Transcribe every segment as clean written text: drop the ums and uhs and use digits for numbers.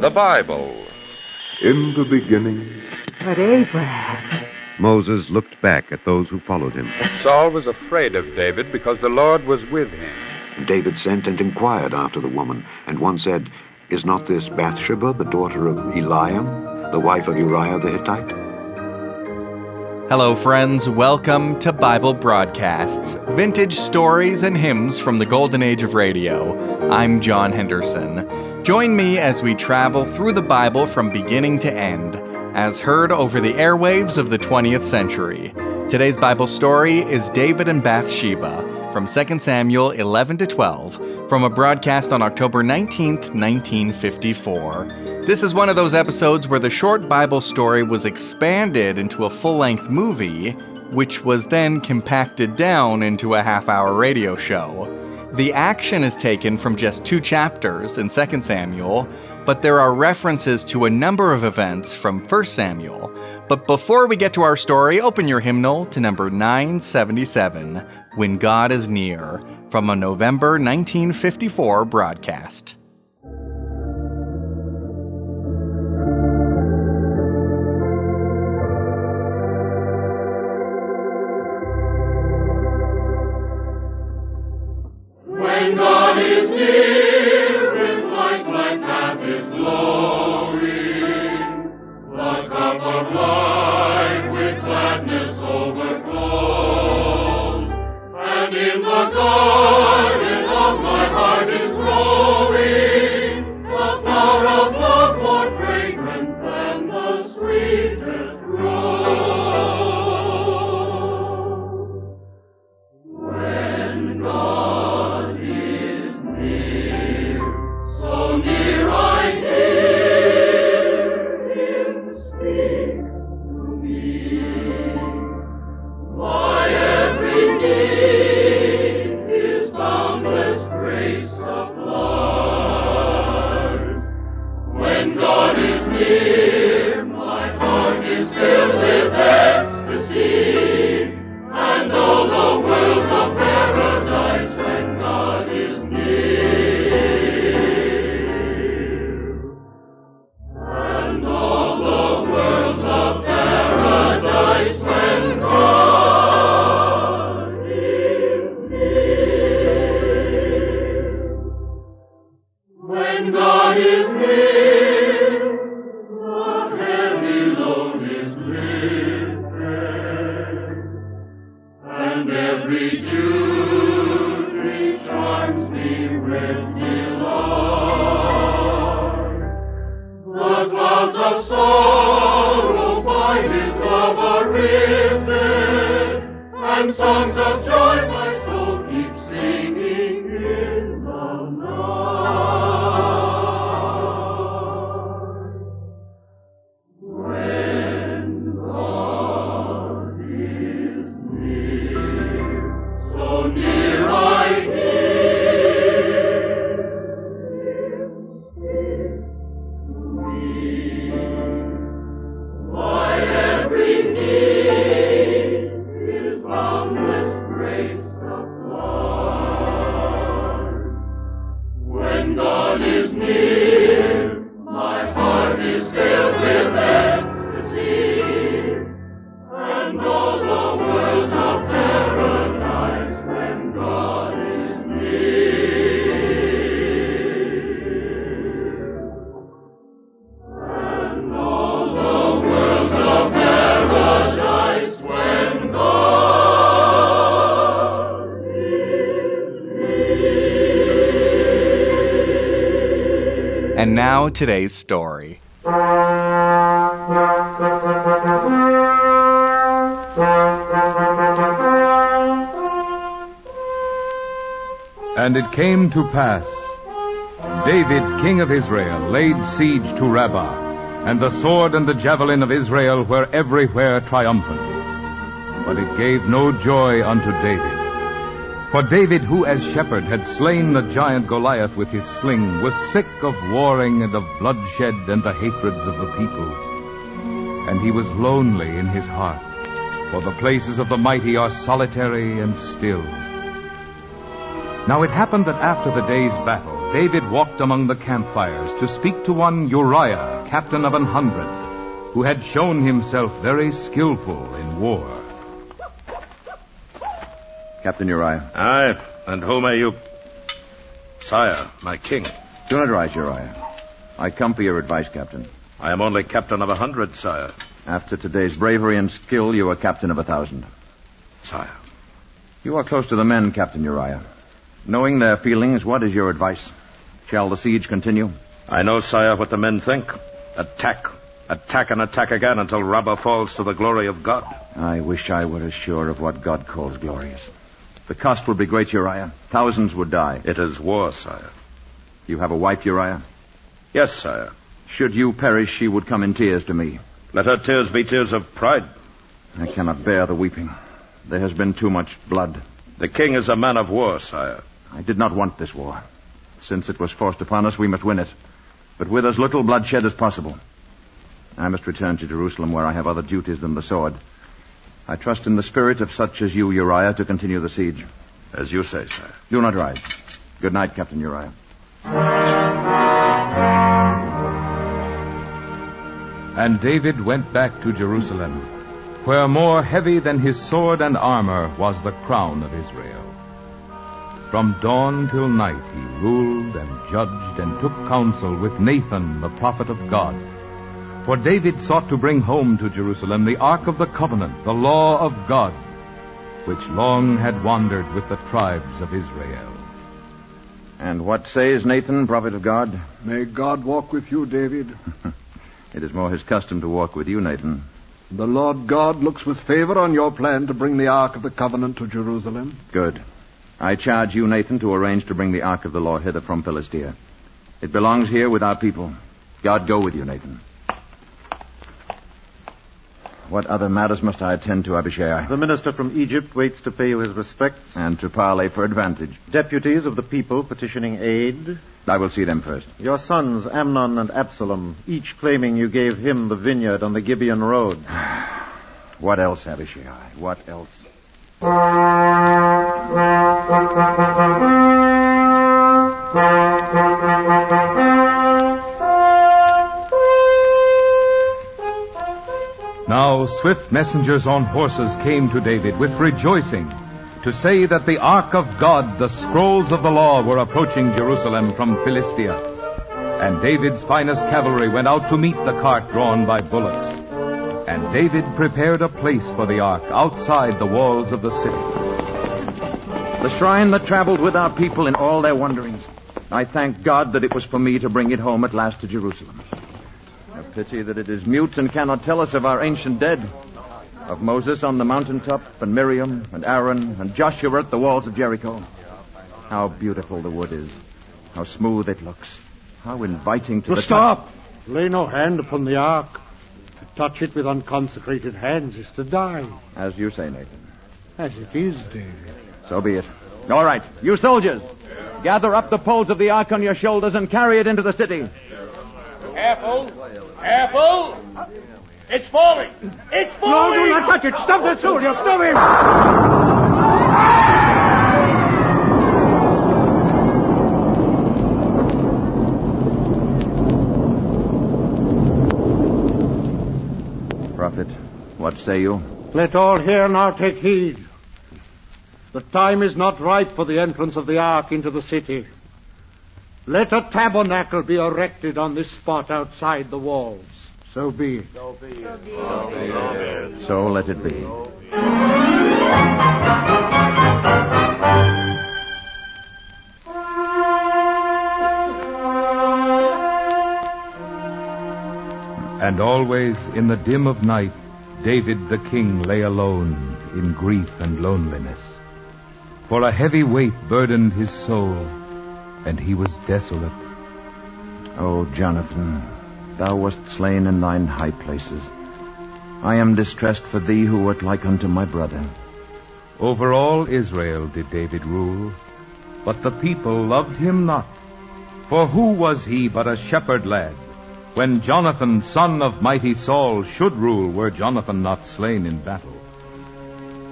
The Bible. In the beginning. But Abraham. Moses looked back at those who followed him. Saul was afraid of David because the Lord was with him. David sent and inquired after the woman, and one said, "Is not this Bathsheba, the daughter of Eliam, the wife of Uriah the Hittite?" Hello, friends. Welcome to Bible Broadcasts, vintage stories and hymns from the golden age of radio. I'm John Henderson. Join me as we travel through the Bible from beginning to end, as heard over the airwaves of the 20th century. Today's Bible story is David and Bathsheba from 2 Samuel 11-12, from a broadcast on October 19th, 1954. This is one of those episodes where the short Bible story was expanded into a full-length movie, which was then compacted down into a half-hour radio show. The action is taken from just 2 chapters in 2 Samuel, but there are references to a number of events from 1 Samuel. But before we get to our story, open your hymnal to number 977, When God is Near, from a November 1954 broadcast. When God is near, with light my path is glowing. The cup of life with gladness overflows, and in the garden of my heart is growing the flower of love more fragrant than the sweetest rose. When God is near, so near I hear Him speak to me. My every need His boundless grace supplies. When God is near, my heart is filled with ecstasy, and all the world's a paradise when God is near. And all the world's a paradise when God is near. When God is near, the heavy load is lifted, and every dew tree charms me with delight. The clouds of sorrow by His love are rifted, and songs of joy my soul keeps singing in the night. When God is near, so near I hear Him speak to me. My every need His boundless grace supplies. When God is near, my heart is filled with ecstasy, and all the world's a paradise when God is near. And all the world's a paradise when God is near. And now today's story. And it came to pass, David, king of Israel, laid siege to Rabbah, and the sword and the javelin of Israel were everywhere triumphant. But it gave no joy unto David. For David, who as shepherd had slain the giant Goliath with his sling, was sick of warring and of bloodshed and the hatreds of the peoples. And he was lonely in his heart, for the places of the mighty are solitary and still. Now it happened that after the day's battle, David walked among the campfires to speak to one Uriah, captain of 100, who had shown himself very skillful in war. Captain Uriah. Aye, and who may you... Sire, my king. Do not rise, Uriah. I come for your advice, Captain. I am only captain of 100, sire. After today's bravery and skill, you are captain of 1,000. Sire. You are close to the men, Captain Uriah. Knowing their feelings, what is your advice? Shall the siege continue? I know, sire, what the men think. Attack. Attack and attack again until Rabbah falls to the glory of God. I wish I were as sure of what God calls glorious. The cost would be great, Uriah. Thousands would die. It is war, sire. You have a wife, Uriah? Yes, sire. Should you perish, she would come in tears to me. Let her tears be tears of pride. I cannot bear the weeping. There has been too much blood. The king is a man of war, sire. I did not want this war. Since it was forced upon us, we must win it. But with as little bloodshed as possible. I must return to Jerusalem, where I have other duties than the sword. I trust in the spirit of such as you, Uriah, to continue the siege. As you say, sire. Do not rise. Good night, Captain Uriah. And David went back to Jerusalem, where more heavy than his sword and armor was the crown of Israel. From dawn till night he ruled and judged and took counsel with Nathan, the prophet of God. For David sought to bring home to Jerusalem the Ark of the Covenant, the law of God, which long had wandered with the tribes of Israel. And what says Nathan, prophet of God? May God walk with you, David. It is more his custom to walk with you, Nathan. The Lord God looks with favor on your plan to bring the Ark of the Covenant to Jerusalem. Good. I charge you, Nathan, to arrange to bring the Ark of the Lord hither from Philistia. It belongs here with our people. God go with you, Nathan. What other matters must I attend to, Abishai? The minister from Egypt waits to pay you his respects. And to parley for advantage. Deputies of the people petitioning aid. I will see them first. Your sons, Amnon and Absalom, each claiming you gave him the vineyard on the Gibeon road. What else, Abishai? What else? Now swift messengers on horses came to David with rejoicing, to say that the Ark of God, the scrolls of the law, were approaching Jerusalem from Philistia. And David's finest cavalry went out to meet the cart drawn by bullocks. And David prepared a place for the ark outside the walls of the city. The shrine that traveled with our people in all their wanderings. I thank God that it was for me to bring it home at last to Jerusalem. A pity that it is mute and cannot tell us of our ancient dead. Of Moses on the mountaintop, and Miriam, and Aaron, and Joshua at the walls of Jericho. How beautiful the wood is. How smooth it looks. How inviting to the stop! Lay no hand upon the ark. To touch it with unconsecrated hands is to die. As you say, Nathan. As it is, David. So be it. All right, you soldiers, gather up the poles of the ark on your shoulders and carry it into the city. Careful! Careful! It's falling! It's falling! No, do not touch it! Stop that soldier! Stop him! Prophet, what say you? Let all here now take heed. The time is not ripe for the entrance of the ark into the city. Let a tabernacle be erected on this spot outside the walls. So be it. So let it be. And always in the dim of night, David the king lay alone in grief and loneliness. For a heavy weight burdened his soul, and he was desolate. O Jonathan, thou wast slain in thine high places. I am distressed for thee who wert like unto my brother. Over all Israel did David rule, but the people loved him not. For who was he but a shepherd lad? When Jonathan, son of mighty Saul, should rule, were Jonathan not slain in battle.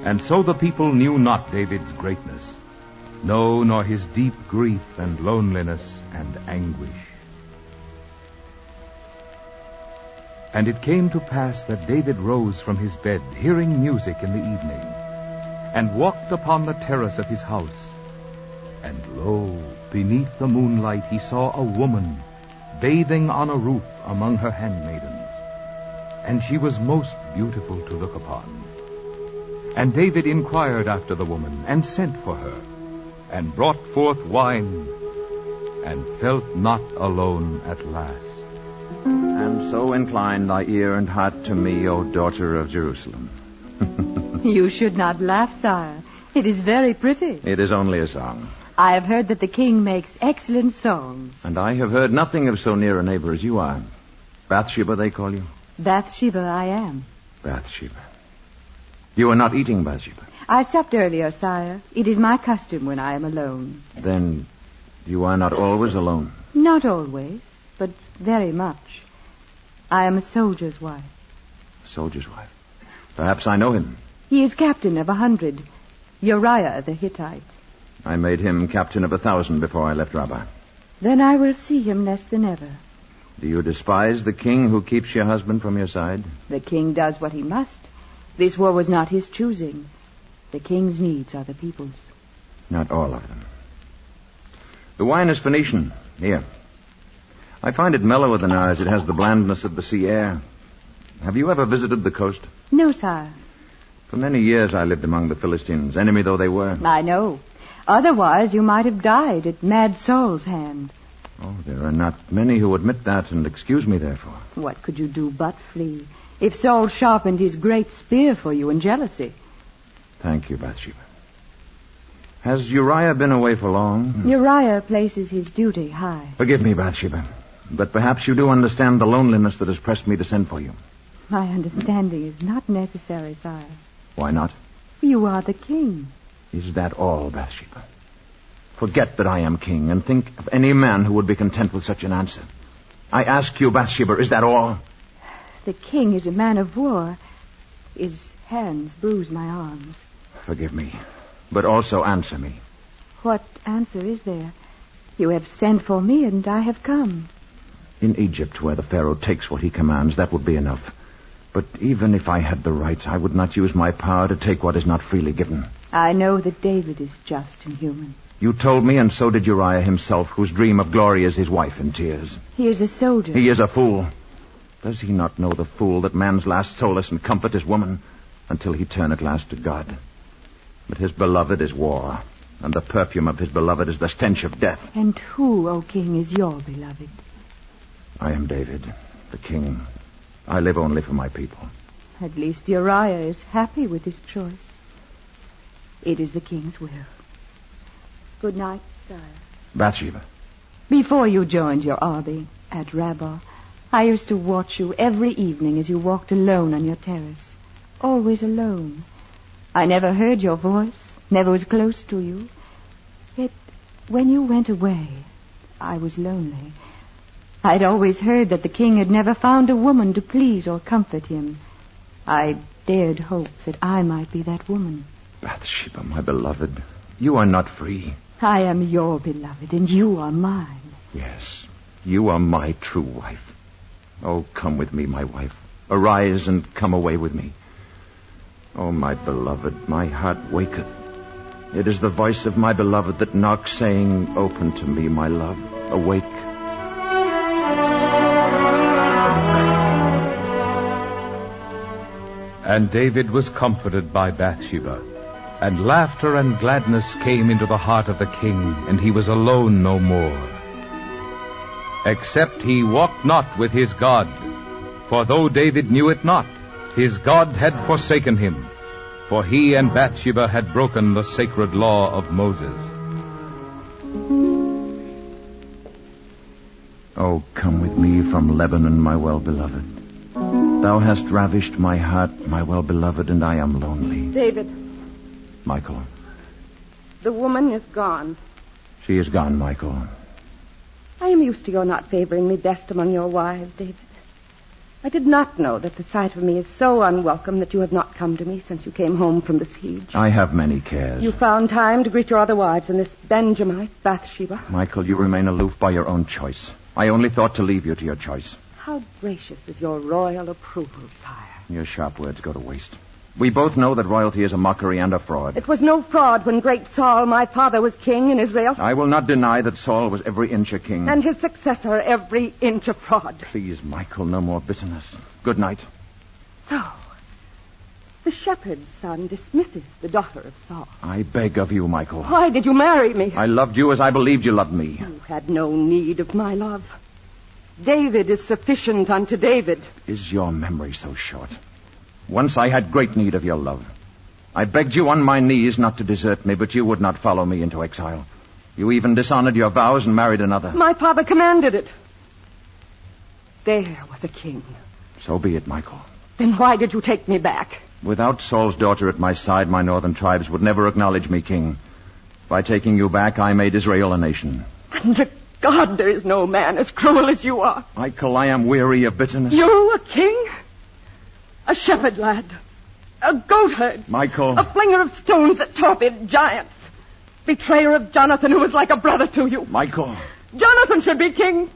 And so the people knew not David's greatness, no, nor his deep grief and loneliness, and anguish. And it came to pass that David rose from his bed, hearing music in the evening, and walked upon the terrace of his house. And lo, beneath the moonlight he saw a woman bathing on a roof among her handmaidens, and she was most beautiful to look upon. And David inquired after the woman, and sent for her, and brought forth wine, and felt not alone at last. And so incline thy ear and heart to me, O daughter of Jerusalem. You should not laugh, sire. It is very pretty. It is only a song. I have heard that the king makes excellent songs. And I have heard nothing of so near a neighbor as you are. Bathsheba, they call you? Bathsheba I am. Bathsheba. You are not eating, Bathsheba. I supped earlier, sire. It is my custom when I am alone. Then you are not always alone? Not always, but very much. I am a soldier's wife. Soldier's wife? Perhaps I know him. He is captain of 100. Uriah the Hittite. I made him captain of 1,000 before I left Rabbah. Then I will see him less than ever. Do you despise the king who keeps your husband from your side? The king does what he must. This war was not his choosing. The king's needs are the people's. Not all of them. The wine is Phoenician. Here. I find it mellower than ours. It has the blandness of the sea air. Have you ever visited the coast? No, sire. For many years I lived among the Philistines, enemy though they were. I know. Otherwise you might have died at Mad Saul's hand. Oh, there are not many who admit that and excuse me therefore. What could you do but flee? If Saul sharpened his great spear for you in jealousy. Thank you, Bathsheba. Has Uriah been away for long? Uriah places his duty high. Forgive me, Bathsheba, but perhaps you do understand the loneliness that has pressed me to send for you. My understanding is not necessary, sire. Why not? You are the king. Is that all, Bathsheba? Forget that I am king and think of any man who would be content with such an answer. I ask you, Bathsheba, is that all? The king is a man of war. His hands bruise my arms. Forgive me, but also answer me. What answer is there? You have sent for me, and I have come. In Egypt, where the Pharaoh takes what he commands, that would be enough. But even if I had the right, I would not use my power to take what is not freely given. I know that David is just and human. You told me, and so did Uriah himself, whose dream of glory is his wife in tears. He is a soldier. He is a fool. Does he not know, the fool, that man's last solace and comfort is woman, until he turn at last to God? But his beloved is war, and the perfume of his beloved is the stench of death. And who, O king, is your beloved? I am David, the king. I live only for my people. At least Uriah is happy with his choice. It is the king's will. Good night, sire. Bathsheba. Before you joined your army at Rabbah, I used to watch you every evening as you walked alone on your terrace. Always alone. I never heard your voice, never was close to you. Yet, when you went away, I was lonely. I'd always heard that the king had never found a woman to please or comfort him. I dared hope that I might be that woman. Bathsheba, my beloved, you are not free. I am your beloved, and you are mine. Yes, you are my true wife. Oh, come with me, my wife. Arise and come away with me. Oh, my beloved, my heart waketh. It is the voice of my beloved that knocks, saying, open to me, my love, awake. And David was comforted by Bathsheba, and laughter and gladness came into the heart of the king, and he was alone no more. Except he walked not with his God, for though David knew it not, his God had forsaken him, for he and Bathsheba had broken the sacred law of Moses. Oh, come with me from Lebanon, my well-beloved. Thou hast ravished my heart, my well-beloved, and I am lonely. David. Michael. The woman is gone. She is gone, Michael. I am used to your not favoring me best among your wives, David. I did not know that the sight of me is so unwelcome that you have not come to me since you came home from the siege. I have many cares. You found time to greet your other wives and this Benjamite, Bathsheba. Michael, you remain aloof by your own choice. I only thought to leave you to your choice. How gracious is your royal approval, sire. Your sharp words go to waste. We both know that royalty is a mockery and a fraud. It was no fraud when great Saul, my father, was king in Israel. I will not deny that Saul was every inch a king. And his successor every inch a fraud. Please, Michael, no more bitterness. Good night. So, the shepherd's son dismisses the daughter of Saul. I beg of you, Michael. Why did you marry me? I loved you as I believed you loved me. You had no need of my love. David is sufficient unto David. Is your memory so short? Once I had great need of your love. I begged you on my knees not to desert me, but you would not follow me into exile. You even dishonored your vows and married another. My father commanded it. There was a king. So be it, Michael. Then why did you take me back? Without Saul's daughter at my side, my northern tribes would never acknowledge me king. By taking you back, I made Israel a nation. Under God, there is no man as cruel as you are. Michael, I am weary of bitterness. You, a king? A shepherd lad. A goatherd. Michael. A flinger of stones that torpid giants. Betrayer of Jonathan, who was like a brother to you. Michael. Jonathan should be king,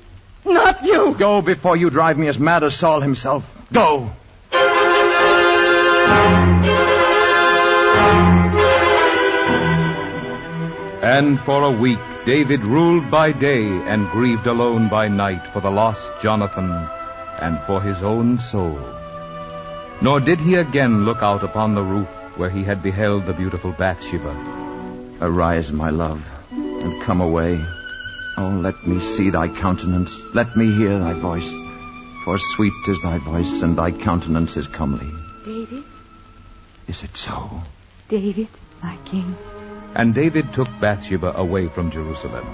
not you. Go before you drive me as mad as Saul himself. Go. And for a week David ruled by day and grieved alone by night for the lost Jonathan and for his own soul. Nor did he again look out upon the roof where he had beheld the beautiful Bathsheba. Arise, my love, and come away. Oh, let me see thy countenance. Let me hear thy voice. For sweet is thy voice, and thy countenance is comely. David? Is it so? David, my king. And David took Bathsheba away from Jerusalem,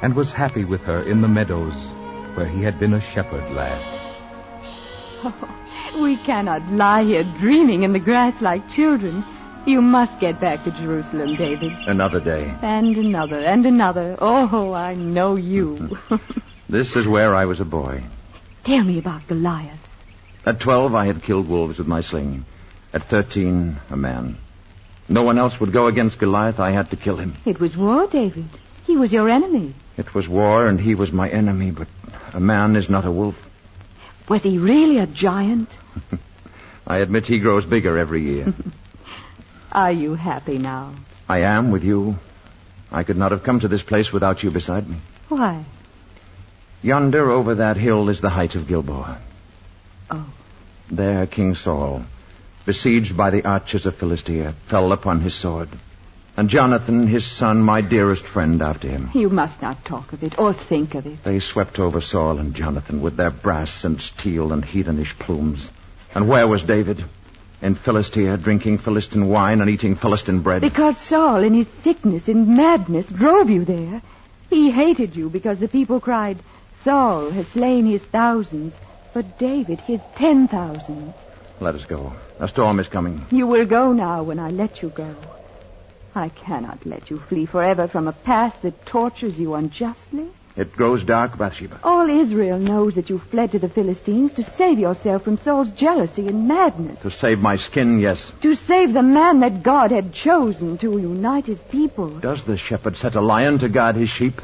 and was happy with her in the meadows, where he had been a shepherd lad. Oh, we cannot lie here dreaming in the grass like children. You must get back to Jerusalem, David. Another day. And another, and another. Oh, I know you. This is where I was a boy. Tell me about Goliath. At 12, I had killed wolves with my sling. At 13, a man. No one else would go against Goliath. I had to kill him. It was war, David. He was your enemy. It was war, and he was my enemy, but a man is not a wolf. Was he really a giant? I admit he grows bigger every year. Are you happy now? I am with you. I could not have come to this place without you beside me. Why? Yonder over that hill is the height of Gilboa. Oh. There King Saul, besieged by the archers of Philistia, fell upon his sword. And Jonathan, his son, my dearest friend, after him. You must not talk of it or think of it. They swept over Saul and Jonathan with their brass and steel and heathenish plumes. And where was David? In Philistia, drinking Philistine wine and eating Philistine bread. Because Saul, in his sickness and madness, drove you there. He hated you because the people cried, Saul has slain his thousands, but David his 10,000s. Let us go. A storm is coming. You will go now when I let you go. I cannot let you flee forever from a past that tortures you unjustly. It grows dark, Bathsheba. All Israel knows that you fled to the Philistines to save yourself from Saul's jealousy and madness. To save my skin, yes. To save the man that God had chosen to unite his people. Does the shepherd set a lion to guard his sheep?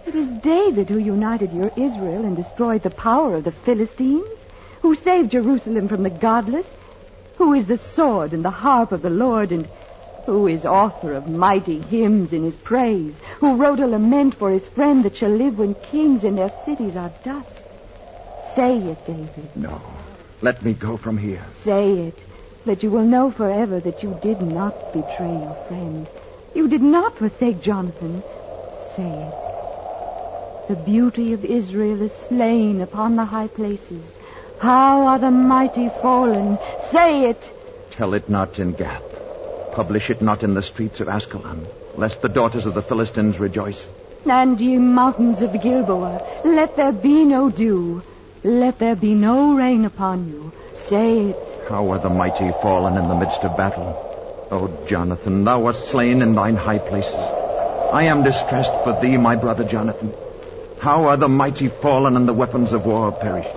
It is David who united your Israel and destroyed the power of the Philistines, who saved Jerusalem from the godless, who is the sword and the harp of the Lord, and who is author of mighty hymns in his praise, who wrote a lament for his friend that shall live when kings and their cities are dust. Say it, David. No. Let me go from here. Say it, that you will know forever that you did not betray your friend. You did not forsake Jonathan. Say it. The beauty of Israel is slain upon the high places. How are the mighty fallen? Say it. Tell it not in Gath. Publish it not in the streets of Ascalon, lest the daughters of the Philistines rejoice. And ye mountains of Gilboa, let there be no dew. Let there be no rain upon you. Say it. How are the mighty fallen in the midst of battle? O Jonathan, thou wast slain in thine high places. I am distressed for thee, my brother Jonathan. How are the mighty fallen and the weapons of war perished?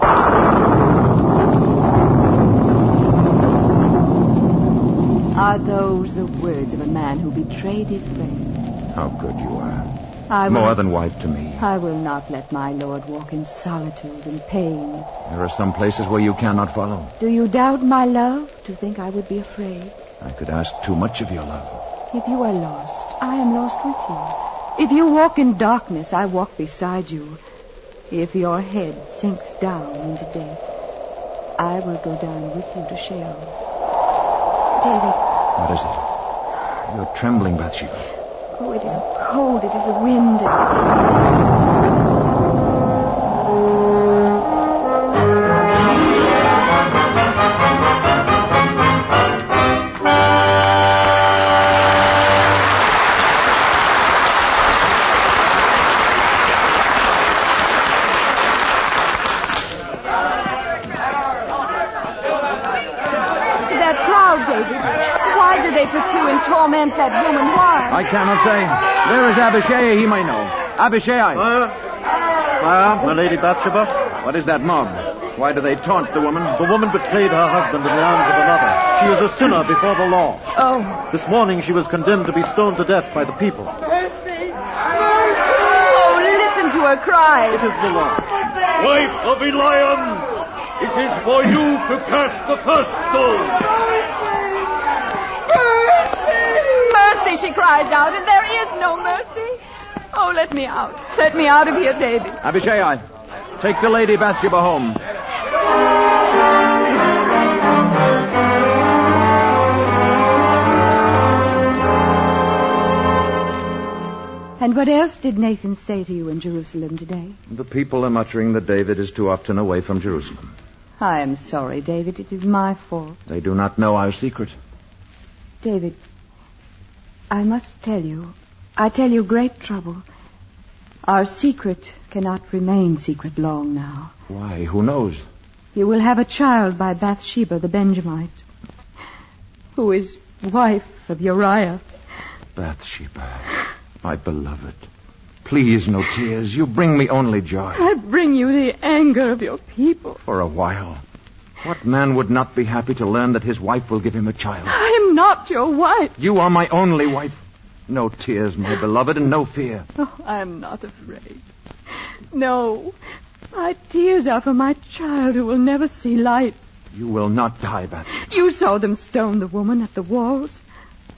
Are those the words of a man who betrayed his friend? How good you are. I will, More than wife to me. I will not let my lord walk in solitude and pain. There are some places where you cannot follow. Do you doubt my love to think I would be afraid? I could ask too much of your love. If you are lost, I am lost with you. If you walk in darkness, I walk beside you. If your head sinks down into death, I will go down with you to Sheol. David. What is it? You're trembling, Bathsheba. Oh, it is cold. It is the wind. They pursue and torment that woman. Why? I cannot say. There is Abishai, he may know. Abishai. Sire, my Lady Bathsheba. What is that mob? Why do they taunt the woman? The woman betrayed her husband in the arms of another. She is a sinner before the law. Oh. This morning she was condemned to be stoned to death by the people. Mercy! Oh, listen to her cry. It is the law. Wife of Eliam, it is for you to cast the first stone. Mercy, she cries out, and there is no mercy. Oh, let me out. Let me out of here, David. Abishai, take the Lady Bathsheba home. And what else did Nathan say to you in Jerusalem today? The people are muttering that David is too often away from Jerusalem. I am sorry, David. It is my fault. They do not know our secret. David, I must tell you. I tell you great trouble. Our secret cannot remain secret long now. Why? Who knows? You will have a child by Bathsheba, the Benjamite, who is wife of Uriah. Bathsheba, my beloved. Please, no tears. You bring me only joy. I bring you the anger of your people. For a while. What man would not be happy to learn that his wife will give him a child? I am not your wife. You are my only wife. No tears, my beloved, and no fear. Oh, I am not afraid. No. My tears are for my child who will never see light. You will not die, Bathsheba. You saw them stone the woman at the walls.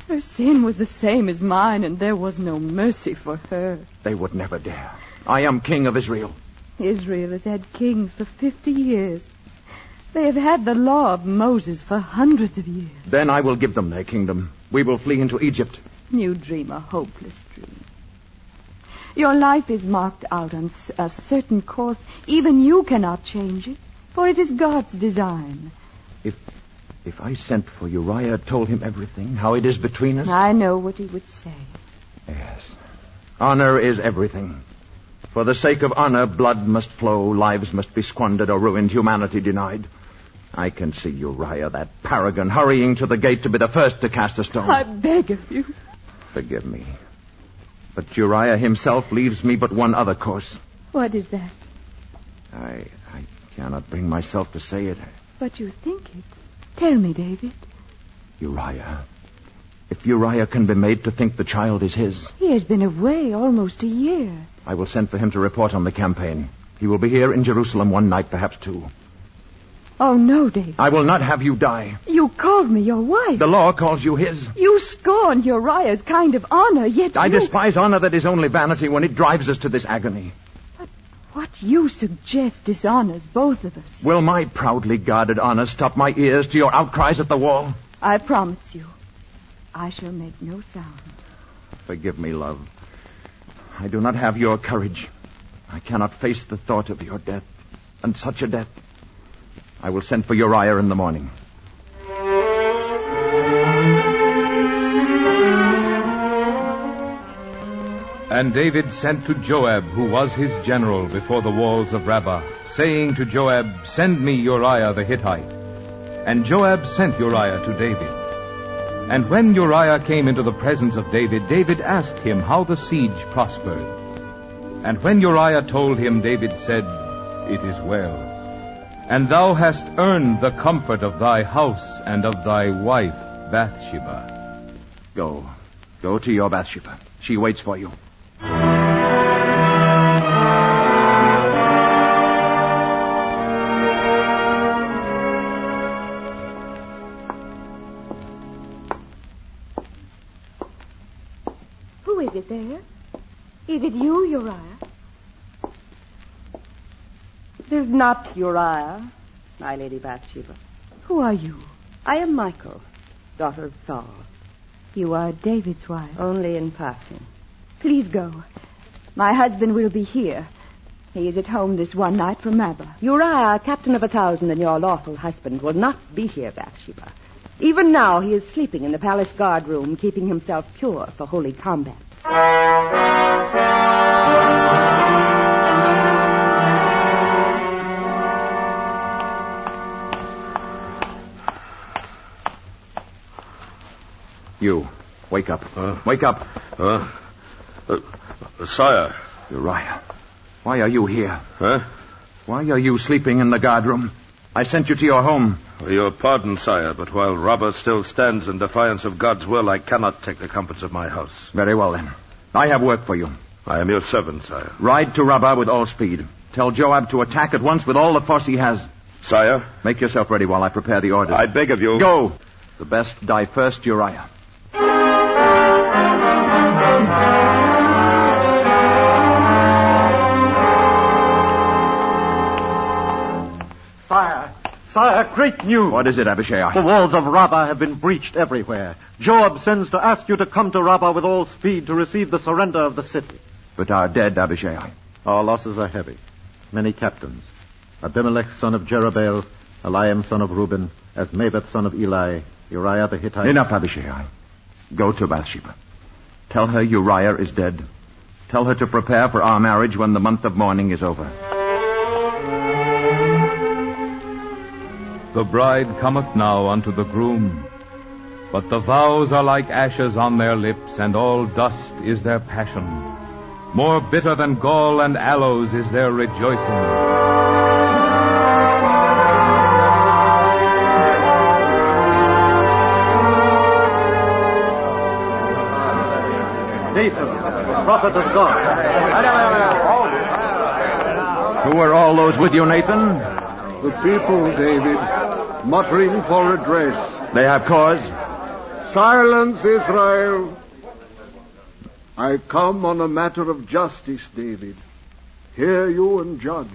Her sin was the same as mine, and there was no mercy for her. They would never dare. I am king of Israel. Israel has had kings for 50 years. They have had the law of Moses for hundreds of years. Then I will give them their kingdom. We will flee into Egypt. You dream a hopeless dream. Your life is marked out on a certain course. Even you cannot change it, for it is God's design. If I sent for Uriah, told him everything, how it is between us... I know what he would say. Yes. Honor is everything. For the sake of honor, blood must flow, lives must be squandered or ruined, humanity denied. I can see Uriah, that paragon, hurrying to the gate to be the first to cast a stone. I beg of you. Forgive me. But Uriah himself leaves me but one other course. What is that? I cannot bring myself to say it. But you think it. Tell me, David. Uriah. If Uriah can be made to think the child is his... He has been away almost a year. I will send for him to report on the campaign. He will be here in Jerusalem one night, perhaps two. Oh, no, David. I will not have you die. You called me your wife. The law calls you his. You scorned Uriah's kind of honor, yet I despise honor that is only vanity when it drives us to this agony. But what you suggest dishonors both of us. Will my proudly guarded honor stop my ears to your outcries at the wall? I promise you, I shall make no sound. Forgive me, love. I do not have your courage. I cannot face the thought of your death, and such a death. I will send for Uriah in the morning. And David sent to Joab, who was his general, before the walls of Rabbah, saying to Joab, "Send me Uriah the Hittite." And Joab sent Uriah to David. And when Uriah came into the presence of David, David asked him how the siege prospered. And when Uriah told him, David said, "It is well. And thou hast earned the comfort of thy house and of thy wife, Bathsheba." Go. Go to your Bathsheba. She waits for you. Who is it there? Is it you, Uriah? It is not Uriah, my Lady Bathsheba. Who are you? I am Michal, daughter of Saul. You are David's wife. Only in passing. Please go. My husband will be here. He is at home this one night from Rabbah. Uriah, captain of 1,000 and your lawful husband, will not be here, Bathsheba. Even now he is sleeping in the palace guard room, keeping himself pure for holy combat. You, wake up. Wake up. Sire. Uriah, why are you here? Huh? Why are you sleeping in the guard room? I sent you to your home. Your pardon, sire, but while Rabbah still stands in defiance of God's will, I cannot take the comforts of my house. Very well, then. I have work for you. I am your servant, sire. Ride to Rabbah with all speed. Tell Joab to attack at once with all the force he has. Sire? Make yourself ready while I prepare the orders. I beg of you. Go! The best die first, Uriah. Sire, great news. What is it, Abishai? The walls of Rabbah have been breached everywhere. Joab sends to ask you to come to Rabbah with all speed to receive the surrender of the city. But our dead, Abishai. Our losses are heavy. Many captains. Abimelech, son of Jerubbaal, Eliam, son of Reuben, Asmavet, son of Eli, Uriah the Hittite. Enough, Abishai. Go to Bathsheba. Tell her Uriah is dead. Tell her to prepare for our marriage when the month of mourning is over. The bride cometh now unto the groom, but the vows are like ashes on their lips, and all dust is their passion. More bitter than gall and aloes is their rejoicing. Nathan, prophet of God. Who are all those with you, Nathan? The people, David, muttering for redress. They have cause? Silence, Israel. I come on a matter of justice, David. Hear you and judge.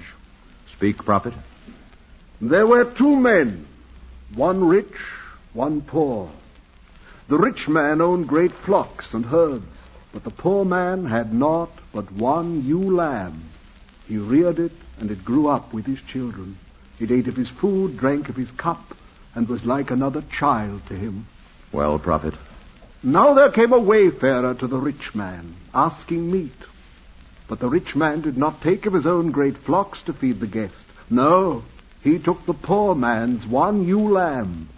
Speak, prophet. There were two men, one rich, one poor. The rich man owned great flocks and herds, but the poor man had naught but one ewe lamb. He reared it, and it grew up with his children. It ate of his food, drank of his cup, and was like another child to him. Well, prophet. Now there came a wayfarer to the rich man, asking meat. But the rich man did not take of his own great flocks to feed the guest. No, he took the poor man's one ewe lamb,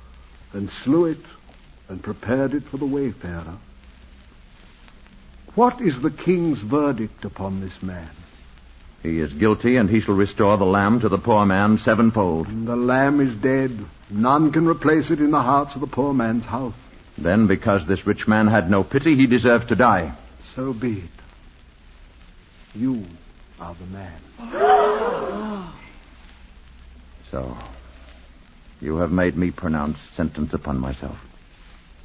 and slew it, and prepared it for the wayfarer. What is the king's verdict upon this man? He is guilty, and he shall restore the lamb to the poor man sevenfold. The lamb is dead. None can replace it in the hearts of the poor man's house. Then, because this rich man had no pity, he deserves to die. So be it. You are the man. So, you have made me pronounce sentence upon myself.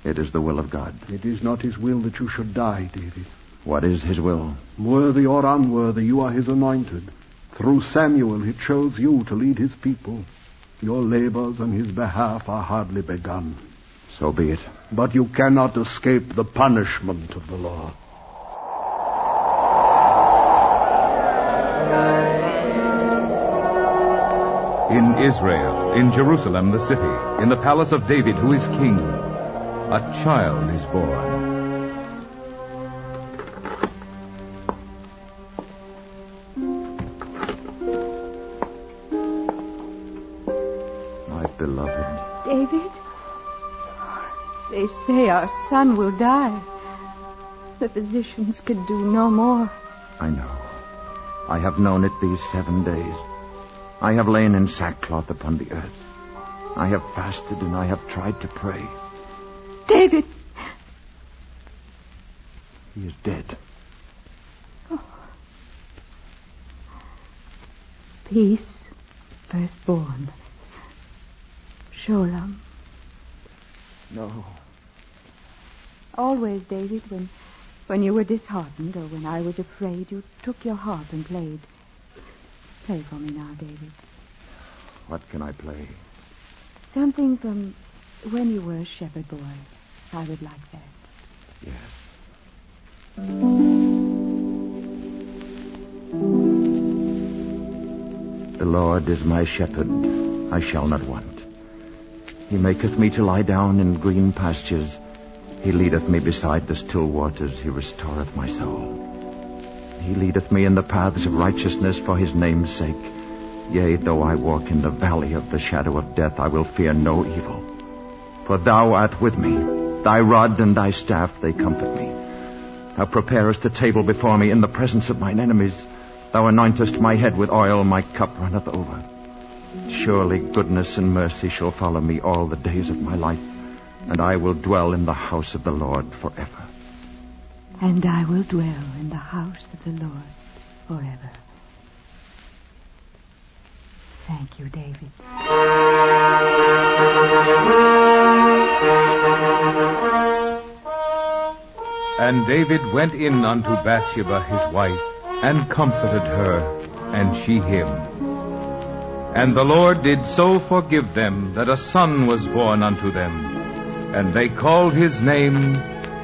It is the will of God. It is not his will that you should die, David. What is his will? Worthy or unworthy, you are his anointed. Through Samuel he chose you to lead his people. Your labors on his behalf are hardly begun. So be it. But you cannot escape the punishment of the Lord. In Israel, in Jerusalem the city, in the palace of David who is king, a child is born. Beloved. David? They say our son will die. The physicians could do no more. I know. I have known it these 7 days. I have lain in sackcloth upon the earth. I have fasted and I have tried to pray. David! He is dead. Oh. Peace, firstborn. Sholem. No. Always, David, when you were disheartened or when I was afraid, you took your harp and played. Play for me now, David. What can I play? Something from when you were a shepherd boy. I would like that. Yes. The Lord is my shepherd, I shall not want. He maketh me to lie down in green pastures. He leadeth me beside the still waters. He restoreth my soul. He leadeth me in the paths of righteousness for his name's sake. Yea, though I walk in the valley of the shadow of death, I will fear no evil. For thou art with me. Thy rod and thy staff, they comfort me. Thou preparest a table before me in the presence of mine enemies. Thou anointest my head with oil, my cup runneth over. Surely goodness and mercy shall follow me all the days of my life, and I will dwell in the house of the Lord forever. And I will dwell in the house of the Lord forever. Thank you, David. And David went in unto Bathsheba his wife, and comforted her, and she him. And the Lord did so forgive them, that a son was born unto them, and they called his name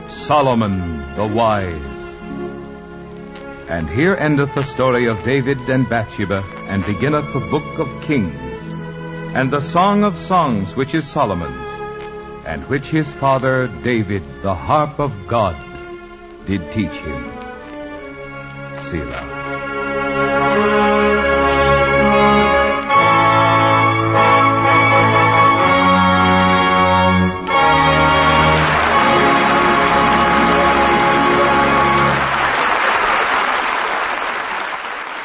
Solomon the Wise. And here endeth the story of David and Bathsheba, and beginneth the book of Kings, and the song of songs which is Solomon's, and which his father David, the harp of God, did teach him. Selah.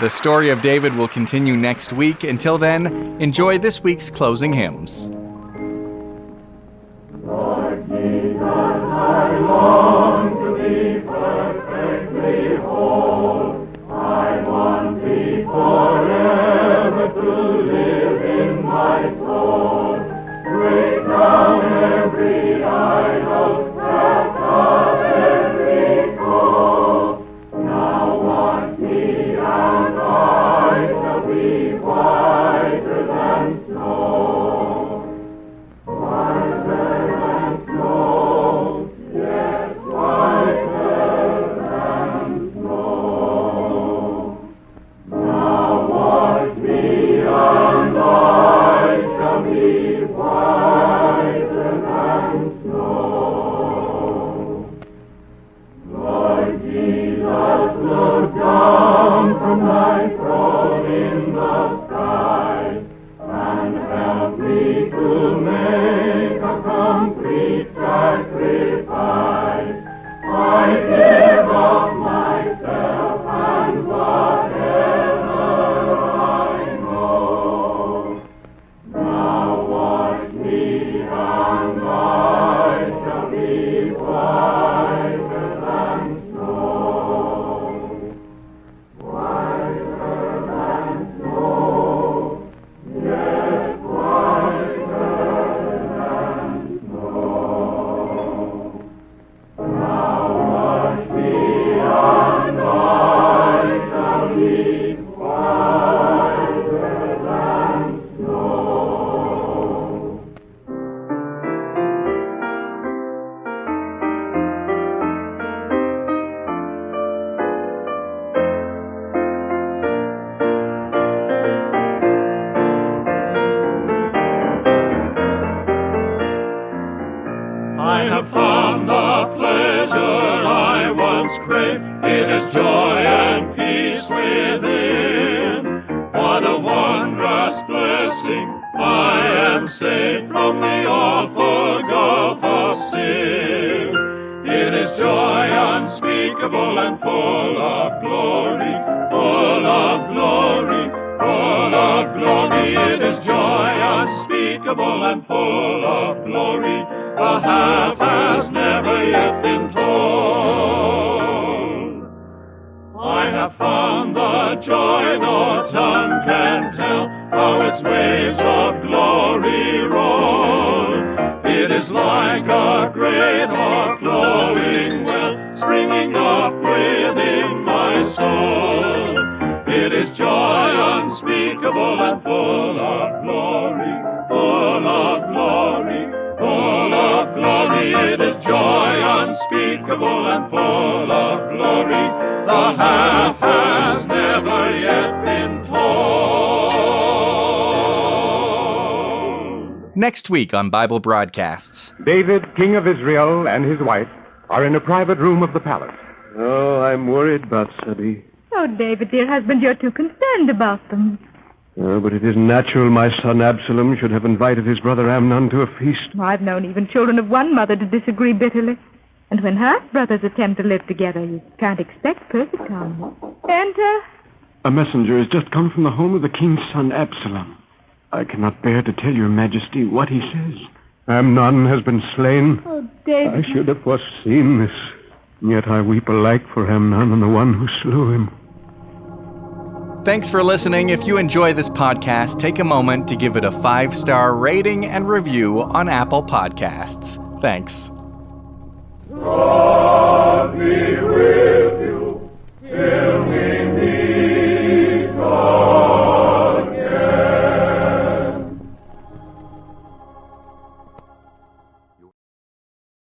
The story of David will continue next week. Until then, enjoy this week's closing hymns. Lord Jesus, I long to be perfectly whole. I want thee forever to live in my soul. Break down every idol, cast off every foe. Now wash me and I shall be whiter than snow. Whiter than snow, yes, whiter than snow. Now wash me and I shall be whiter than snow. Lord Jesus, look down from thy throne in the sky, and help me to make a complete sacrifice. I give up myself and whatever I know. Now wash me and I shall be whiter than snow. Whiter than snow, yes, whiter than snow. Now wash me and I shall be whiter than snow. I have found the pleasure I once craved. It is joy and peace within. What a wondrous blessing. I am saved from the awful gulf of sin. It is joy unspeakable and full of glory, for full of glory, full of glory. It is joy unspeakable and full of glory. The half has never yet been told. I have found the joy no tongue can tell, how its waves of glory roll. It is like a great o'erflowing well, springing up within my soul. It is joy unspeakable and full of glory, full of glory, full of glory. It is joy unspeakable and full of glory. The half has never yet been told. Next week on Bible Broadcasts. David, king of Israel, and his wife are in a private room of the palace. Oh, I'm worried, Bathsheba. Oh, David, dear husband, you're too concerned about them. Oh, but it isn't natural my son Absalom should have invited his brother Amnon to a feast. I've known even children of one mother to disagree bitterly. And when half-brothers attempt to live together, you can't expect perfect harmony. Enter. A messenger has just come from the home of the king's son Absalom. I cannot bear to tell your majesty what he says. Amnon has been slain. Oh, David. I should have foreseen this. Yet I weep alike for Amnon and the one who slew him. Thanks for listening. If you enjoy this podcast, take a moment to give it a 5-star rating and review on Apple Podcasts. Thanks. God be